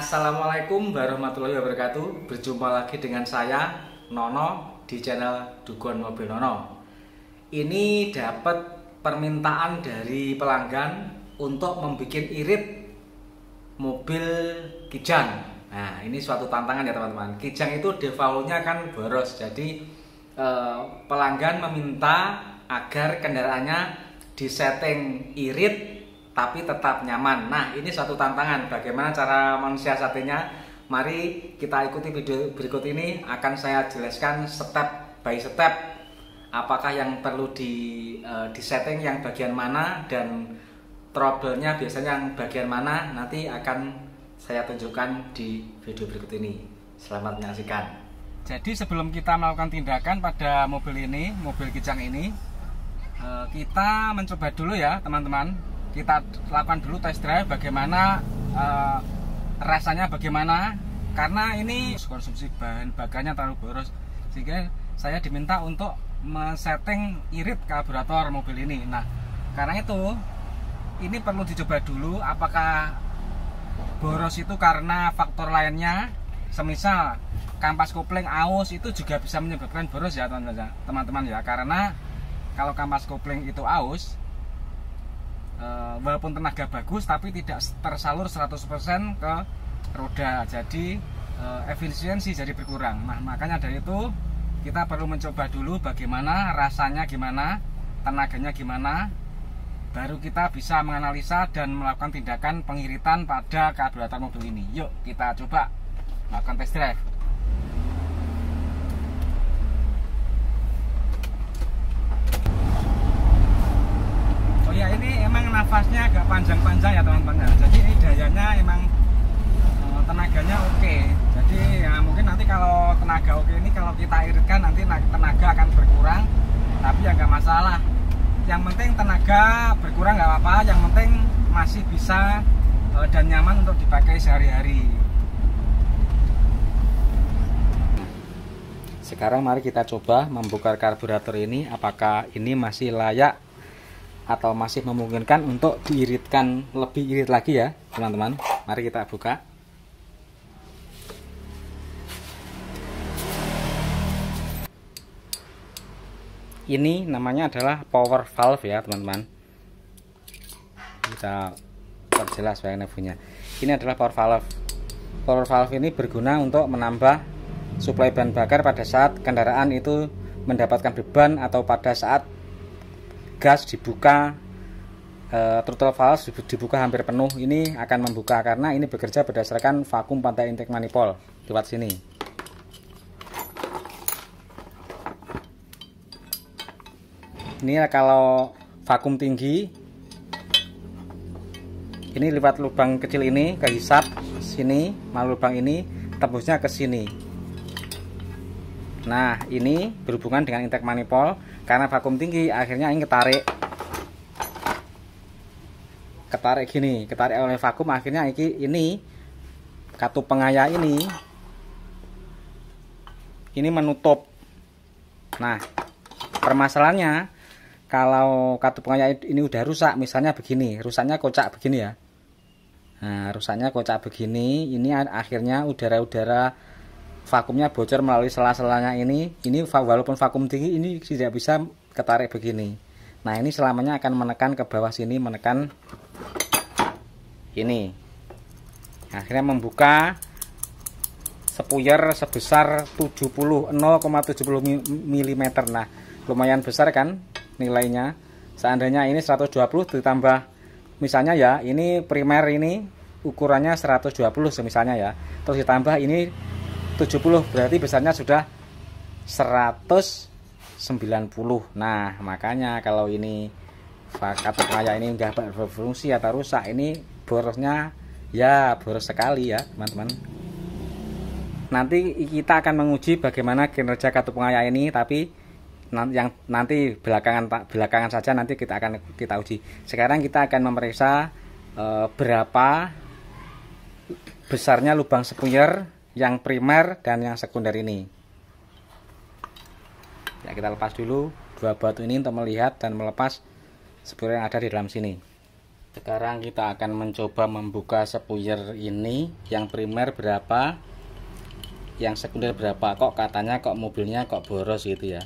Assalamualaikum warahmatullahi wabarakatuh. Berjumpa lagi dengan saya Nono di channel Dugon Mobil Nono. Ini dapat permintaan dari pelanggan untuk membuat irit mobil Kijang. Nah, ini suatu tantangan ya teman-teman. Kijang itu defaultnya kan boros. Jadi pelanggan meminta agar kendaraannya disetting irit tapi tetap nyaman. Nah, ini suatu tantangan. Bagaimana cara mensiasatinya? Mari kita ikuti video berikut ini. Akan saya jelaskan step by step. Apakah yang perlu disetting yang bagian mana dan trouble-nya biasanya yang bagian mana. Nanti akan saya tunjukkan di video berikut ini. Selamat menyaksikan. Jadi sebelum kita melakukan tindakan pada mobil ini, mobil Kijang ini, kita mencoba dulu ya teman-teman. Kita lakukan dulu test drive bagaimana rasanya bagaimana, karena ini konsumsi bahan bakarnya terlalu boros sehingga saya diminta untuk men-setting irit karburator mobil ini. Nah, karena itu ini perlu dicoba dulu apakah boros itu karena faktor lainnya, semisal kampas kopling aus itu juga bisa menyebabkan boros ya teman-teman ya, karena kalau kampas kopling itu aus, walaupun tenaga bagus tapi tidak tersalur 100% ke roda, jadi efisiensi jadi berkurang. Nah, makanya dari itu kita perlu mencoba dulu bagaimana rasanya, gimana tenaganya, gimana, baru kita bisa menganalisa dan melakukan tindakan pengiritan pada karburator mobil ini. Yuk kita coba melakukan test drive. Ya, ini emang nafasnya agak panjang-panjang ya teman-teman. Jadi ini dayanya emang tenaganya oke. Jadi ya mungkin nanti kalau tenaga oke ini kalau kita iritkan nanti tenaga akan berkurang, tapi ya nggak masalah. Yang penting tenaga berkurang nggak apa-apa. Yang penting masih bisa dan nyaman untuk dipakai sehari-hari. Sekarang mari kita coba membuka karburator ini, apakah ini masih layak atau masih memungkinkan untuk diiritkan lebih irit lagi ya teman-teman. Mari kita buka. Ini namanya adalah power valve ya teman-teman. Kita perjelas bagian punya. Ini adalah power valve. Power valve ini berguna untuk menambah suplai bahan bakar pada saat kendaraan itu mendapatkan beban atau pada saat gas dibuka, throttle valve dibuka hampir penuh, ini akan membuka karena ini bekerja berdasarkan vakum pada intake manifold lewat sini. Ini kalau vakum tinggi, ini lewat lubang kecil ini ke hisap sini, malah lubang ini tembusnya ke sini. Nah, ini berhubungan dengan intake manifold. Karena vakum tinggi, akhirnya ini ketarik gini, ketarik oleh vakum, akhirnya ini katup pengaya ini menutup. Nah, permasalahannya kalau katup pengaya ini udah rusak, misalnya begini, rusaknya kocak begini ya. Nah, rusaknya kocak begini, ini akhirnya udara-udara vakumnya bocor melalui sela-selanya ini walaupun vakum tinggi ini tidak bisa ketarik begini. Nah, ini selamanya akan menekan ke bawah sini, menekan ini, akhirnya membuka spuyer sebesar 0,70 mm. Nah, lumayan besar kan nilainya. Seandainya ini 120 ditambah misalnya ya, ini primer ini ukurannya 120 misalnya ya, terus ditambah ini 70, berarti besarnya sudah 190. Nah, makanya kalau ini katup pengaya ini enggak berfungsi atau rusak, ini borosnya ya boros sekali ya teman-teman. Nanti kita akan menguji bagaimana kinerja katup pengaya ini, tapi yang nanti belakangan saja nanti kita uji. Sekarang kita akan memeriksa berapa besarnya lubang spuyer yang primer dan yang sekunder ini. Ya, kita lepas dulu dua batu ini untuk melihat dan melepas spuyer yang ada di dalam sini. Sekarang kita akan mencoba membuka spuyer ini. Yang primer berapa, yang sekunder berapa. Kok katanya kok mobilnya kok boros gitu ya.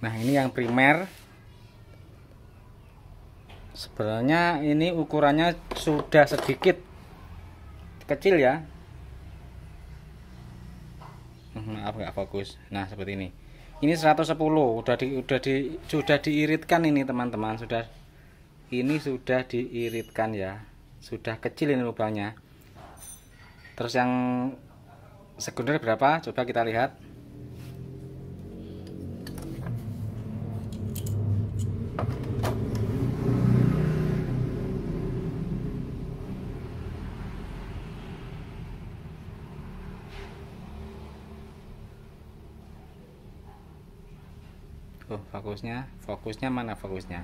Nah, ini yang primer. Sebenarnya ini ukurannya sudah sedikit kecil ya. Maaf nggak fokus. Nah, seperti ini. Ini 110 sudah diiritkan ini teman-teman, ini sudah diiritkan ya. Sudah kecil ini lubangnya. Terus yang sekunder berapa? Coba kita lihat. Oh, fokusnya mana fokusnya?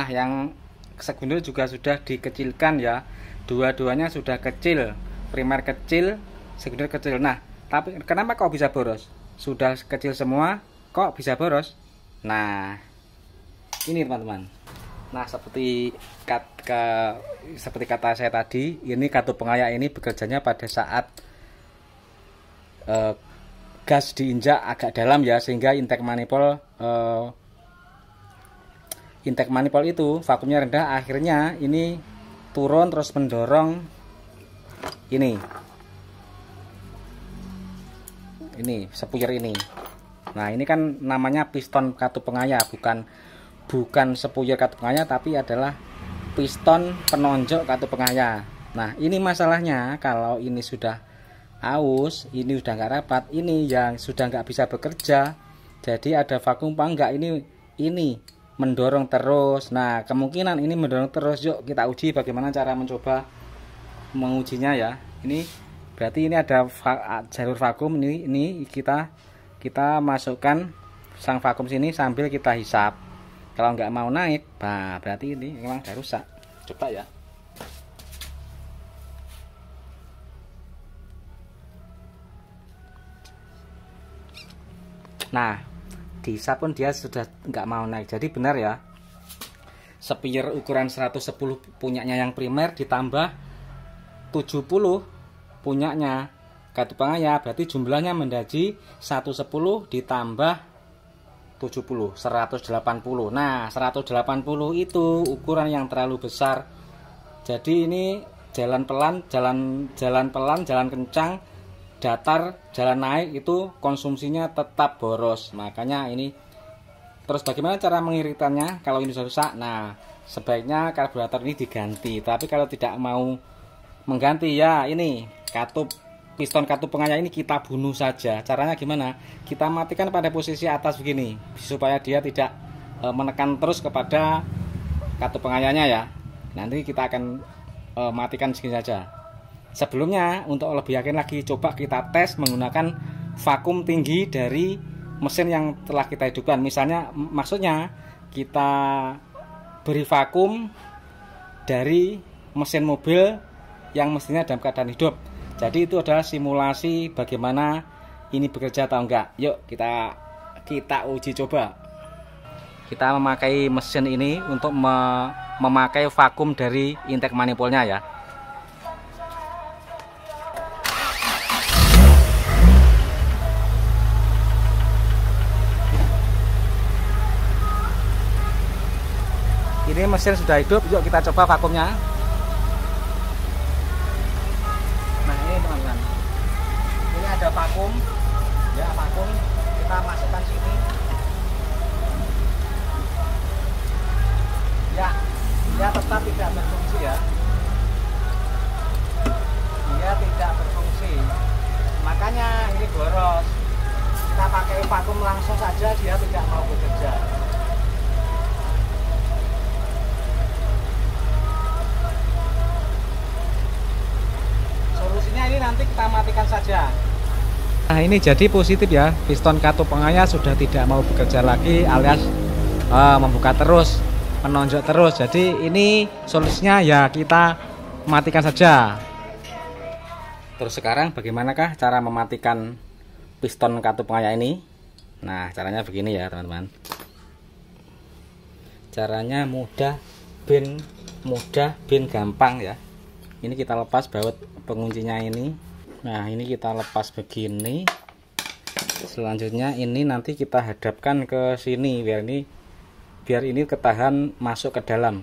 Yang sekunder juga sudah dikecilkan ya. Dua-duanya sudah kecil, primer kecil, sekunder kecil. Nah, tapi kenapa kok bisa boros? Sudah kecil semua, kok bisa boros? Nah, ini teman-teman. Nah, seperti kata saya tadi, ini katup pengayak ini bekerjanya pada saat gas diinjak agak dalam ya, sehingga intake manifold itu vakumnya rendah, akhirnya ini turun terus mendorong ini spuyer ini. Nah, ini kan namanya piston katup pengayak, bukan spuyer katup pengayak, tapi adalah piston penonjok katup pengayak. Nah, ini masalahnya kalau ini sudah aus, ini udah nggak rapat, ini yang sudah nggak bisa bekerja. Jadi ada vakum apa enggak, ini mendorong terus. Nah, kemungkinan ini mendorong terus. Yuk kita uji bagaimana cara mencoba mengujinya ya. Ini berarti ini ada jalur vakum, ini kita masukkan sang vakum sini sambil kita hisap. Kalau nggak mau naik, nah berarti ini memang udah rusak. Coba ya. Nah, dihisap pun dia sudah nggak mau naik. Jadi benar ya, spuyer ukuran 110 punyanya yang primer ditambah 70 punyanya katup pengayak, berarti jumlahnya menjadi 110 ditambah 70, 180. Nah, 180 itu ukuran yang terlalu besar. Jadi ini jalan pelan, jalan kencang, datar, jalan naik itu konsumsinya tetap boros. Makanya ini. Terus bagaimana cara mengiritkannya kalau ini sudah rusak? Nah, sebaiknya karburator ini diganti. Tapi kalau tidak mau mengganti ya, ini piston katup pengayak ini kita bunuh saja. Caranya gimana? Kita matikan pada posisi atas begini supaya dia tidak menekan terus kepada katup pengayaknya ya. Nanti kita akan matikan segini saja. Sebelumnya, untuk lebih yakin lagi, coba kita tes menggunakan vakum tinggi dari mesin yang telah kita hidupkan. Maksudnya kita beri vakum dari mesin mobil yang mestinya dalam keadaan hidup. Jadi itu adalah simulasi bagaimana ini bekerja atau enggak. Yuk kita uji coba. Kita memakai mesin ini untuk memakai vakum dari intake manifoldnya ya. Ini mesin sudah hidup, yuk kita coba vakumnya. Nah, ini teman-teman, ini ada vakum ya, vakum kita masukkan sini ya, dia tetap tidak berfungsi ya, dia tidak berfungsi, makanya ini boros. Kita pakai vakum langsung saja, dia tidak mau bekerja. Solusinya ini nanti kita matikan saja. Nah, ini jadi positif ya, piston katup pengayak sudah tidak mau bekerja lagi alias membuka terus. menonjok terus. Jadi ini solusinya ya kita matikan saja. Terus sekarang bagaimanakah cara mematikan piston katup pengayah ini? Nah, caranya begini ya teman-teman. Caranya mudah bin gampang ya. Ini kita lepas baut penguncinya ini. Nah, ini kita lepas begini. Selanjutnya ini nanti kita hadapkan ke sini biar ini ketahan masuk ke dalam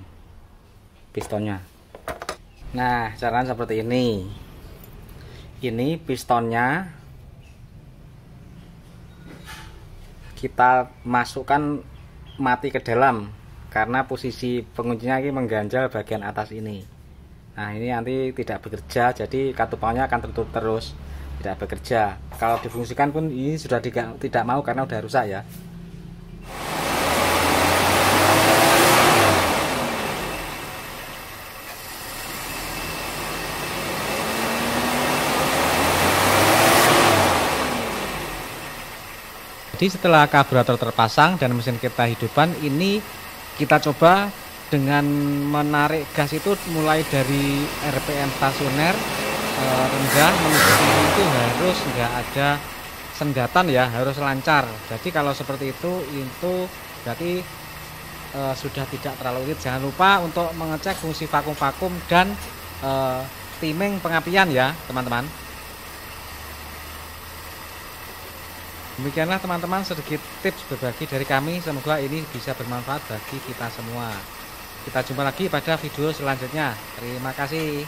pistonnya. Nah, caranya seperti ini. Ini pistonnya kita masukkan mati ke dalam karena posisi penguncinya ini mengganjal bagian atas ini. Nah, ini nanti tidak bekerja, jadi katup pengayahnya akan tertutup terus, tidak bekerja. Kalau difungsikan pun ini sudah tidak mau karena udah rusak ya. Jadi setelah karburator terpasang dan mesin kita hidupkan, ini kita coba dengan menarik gas itu mulai dari RPM stasioner rendah menuju tinggi itu harus nggak ada sendatan ya, harus lancar. Jadi kalau seperti itu berarti sudah tidak terlalu irit. Jangan lupa untuk mengecek fungsi vakum dan timing pengapian ya teman-teman. Demikianlah teman-teman sedikit tips berbagi dari kami, semoga ini bisa bermanfaat bagi kita semua. Kita jumpa lagi pada video selanjutnya. Terima kasih.